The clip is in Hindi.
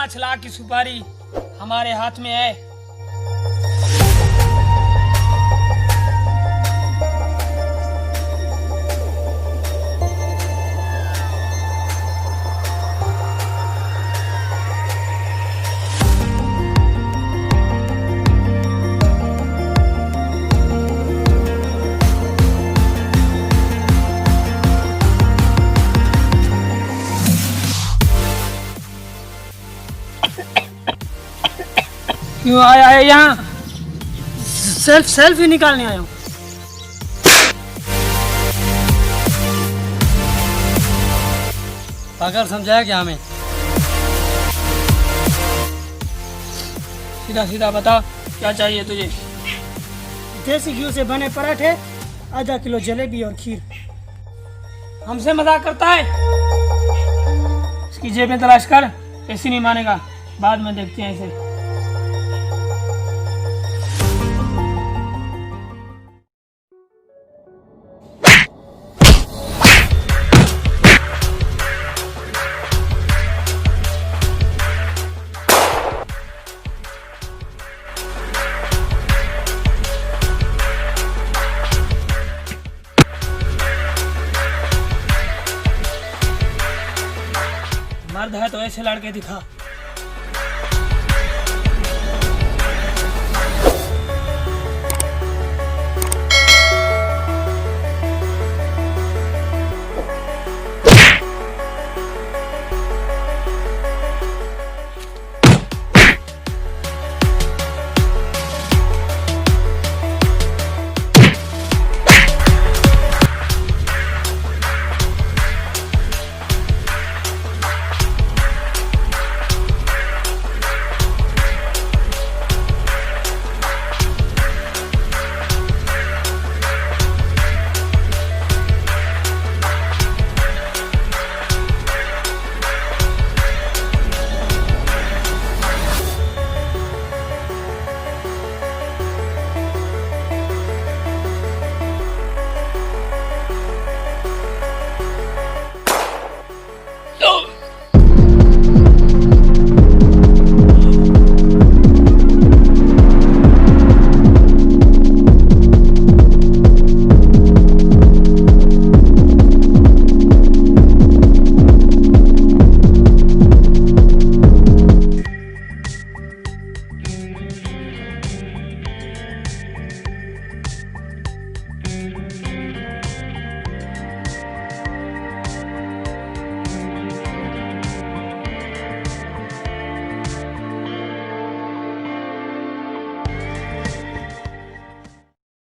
5 लाख की सुपारी हमारे हाथ में है। क्यों आया है यहाँ? सेल्फी निकालने आया हूँ। पागल समझाया क्या हमें? सीधा सीधा बता, क्या चाहिए तुझे? देसी घी से बने पराठे, आधा किलो जलेबी और खीर। हमसे मजाक करता है? इसकी जेब में तलाश कर, ऐसी नहीं मानेगा। बाद में देखते हैं इसे। मर्द है तो ऐसे लड़के दिखा।